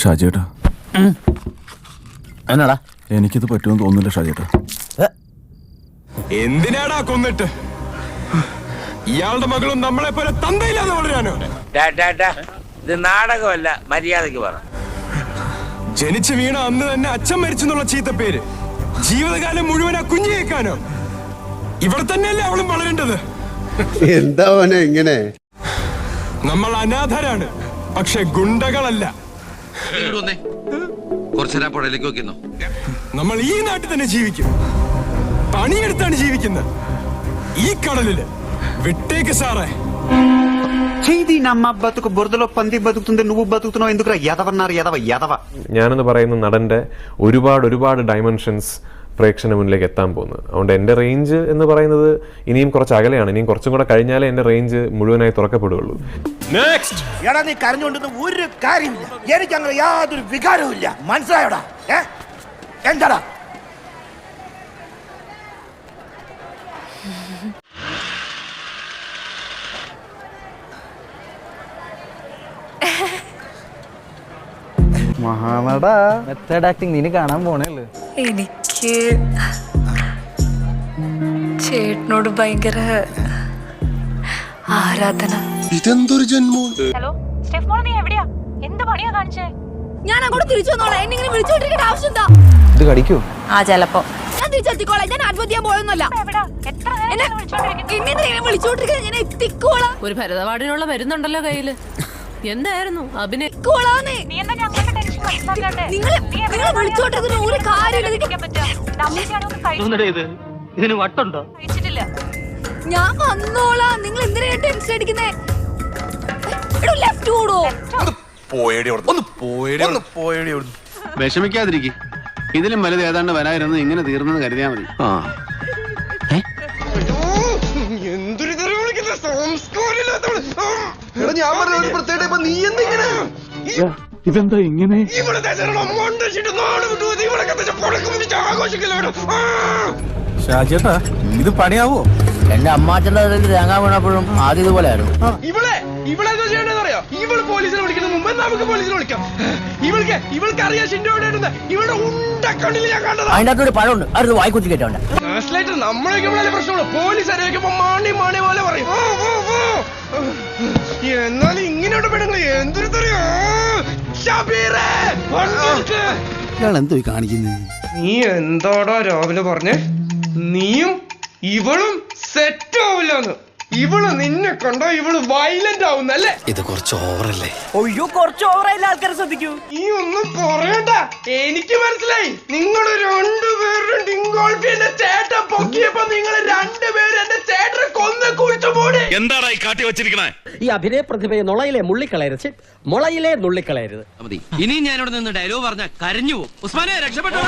ഷാജേട്ടാ, എന്നാടാ എനിക്കിത് പറ്റുമെന്ന് തോന്നുന്നില്ല ഷാജേട്ടാ. എന്തിനാടാ കൊന്നിട്ട്? ഇയാളുടെ മകളും നമ്മളെ പോലെ തന്തയില്ലാന്ന് വളരാനോ? ഇത് നാടകമല്ല, മര്യാദക്ക് പറ. ജനിച്ചു വീണ അന്ന് തന്നെ അച്ഛൻ മരിച്ചെന്നുള്ള ചീത്ത പേര് ജീവിതകാലം മുഴുവൻ ആ കുഞ്ഞു കേൾക്കാനോ? ഇവിടെ തന്നെയല്ലേ അവളും വളരേണ്ടത്? എന്താ ഇങ്ങനെ? നമ്മൾ അനാഥരാണ്, പക്ഷെ ഗുണ്ടകളല്ല. നമ്മൾ ഈ നാട്ടിൽ തന്നെ ജീവിക്കും. പണിയെടുത്താണ് ജീവിക്കുന്നത്. ഈ കടലില് വിട്ടേക്ക് സാറേ. ബുറദలో పంది బతుకుతుంది, నువ్వు బతుకుతున్నావు ఎందుకురా? యాదవన్నారు యాదవ. ഞാനെന്ന് പറയുന്ന നടന്റെ ഒരുപാട് ഡയമെൻഷൻസ് പ്രേക്ഷകന് മുന്നിലേക്ക് എത്താൻ പോകുന്നത്. അതുകൊണ്ട് എൻ്റെ റേഞ്ച് എന്ന് പറയുന്നത് ഇനിയും കുറച്ച് അകലെയാണ്. ഇനിയും കുറച്ചും കൂടെ കഴിഞ്ഞാലേ എൻ്റെ റേഞ്ച് മുഴുവനായി തുറക്കപ്പെടുകയുള്ളൂ. എടാ, നീ കരഞ്ഞുകൊണ്ടൊന്നും ഒരു കാര്യമില്ല. എനിക്ക് അങ്ങനെ യാതൊരു വികാരവും ഇല്ല. മനസ്സിലായോടാ? എന്താടാ? മെത്തേഡ് ആക്ടിങ് നീ കാണാൻ പോണേല്ലോ. എനിക്ക് ചേട്ടനോട് ഭയങ്കര ആരാധന. ഇതെന്തൊരു ജന്മോ? ഹലോ സ്റ്റെഫ്മോൾ, നീ എവിടെയാ? എന്ത് പണിയാ കാണിച്ചേ? ഞാൻ അങ്ങോട്ട് തിരിച്ചു വന്നോളാം. എന്നെ ഇങ്ങനെ വിളിച്ചോണ്ടിരിക്കേണ്ട ആവശ്യം എന്താ? ഇത് കടിക്കൂ? ആ ചിലപ്പോ. ഞാൻ തിരിച്ചെത്തിക്കോളാം. ഞാൻ ആത്മഹത്യ പോയൊന്നുമല്ല. ഞാൻ എത്തിക്കോളാം. ഒരു ഭരതവാടിനുള്ള മരുന്നുണ്ടല്ലോ കയ്യില്. എന്തായിരുന്നു അഭിനയം? ഇതിന് വട്ടുണ്ടോ? ഞാൻ വന്നോളാം. നിങ്ങൾ എന്തിനാ ടെൻഷൻ അടിക്കുന്നേ? വിഷമിക്കാതിരിക്കും. ഇതിലും വലുത് ഏതാണ്ട് വരായിരുന്നു. ഇങ്ങനെ തീർന്നെന്ന് കരുതിയാ മതി. എന്തൊരു ഞാൻ പറഞ്ഞ പ്രത്യേക നീ എന്തിങ്ങനെ ഇതെന്താ ഇങ്ങനെ? ഷാജേട്ടാ, ഇത് പണിയാവോ? എന്റെ അമ്മാച്ചന്റെ തേങ്ങ വീണപ്പോഴും ആദ്യം ഇതുപോലെ ആയിരുന്നു. ഇവളെ ചെയ്യണമെന്നറിയോ? ഇവള് പോലീസിനെ വിളിക്കുന്ന മുമ്പ് നമുക്ക് പോലീസിനെ വിളിക്കാം. ഇവൾക്ക് അറിയാം ഷിൻഡോടെ ഇവളുടെ ഉണ്ടക്കണ്ണിൽ ഞാൻ കണ്ടത്. അതിന്റെ അകത്തൊരു പഴമുണ്ട്, അത് വായിക്കുറ്റി കേട്ടോണ്ട്. നമ്മളൊക്കെ പ്രശ്നമുള്ളൂ. പോലീസ് അറിയിക്കുമ്പോ മാണി പോലെ പറയും. എന്നാലും ഇങ്ങനെയുള്ള പെണ്ണുങ്ങൾ എന്തൊരു എന്തോ കാണിക്കുന്നേ? നീ എന്താടാ രാവിലെ പറഞ്ഞേ? നീയും ഇവളും സെറ്റ് ആവില്ലെന്ന്. ഇവള് നിന്നെ കണ്ടോ ഇവള് വയലന്റ് ആവുന്നല്ലേ? ഇത് കുറച്ച് ഓവറല്ലേ? ഒയ്യോ, കുറച്ച് ഓവറായില്ല. ആൾക്കാരെ ശ്രദ്ധിക്കൂ. നീ ഒന്നും പറയണ്ട, എനിക്ക് മനസ്സിലായി. നിങ്ങൾ രണ്ടുപേരും ഡിങ്കോൾഫി എന്റെ ചേട്ടൻ പൊക്കിയപ്പോ നിങ്ങൾ രണ്ടുപേരും എന്റെ ചേട്ടനെ കൊന്ന് കുഴിച്ചു മൂടി. എന്താടാ ഈ കാട്ടി വെച്ചിരിക്കണേ? ഈ അഭിനയ പ്രതിഭയെ നുളയിലെ മുള്ളിക്കളയരുത്, മുളയിലെ നുള്ളിക്കളയരുത്. ഇനി ഞാനിവിടെ നിന്ന് ഡയലോഗ് പറഞ്ഞ കരഞ്ഞു പോകും. ഉസ്മാനെ രക്ഷപ്പെട്ടോ.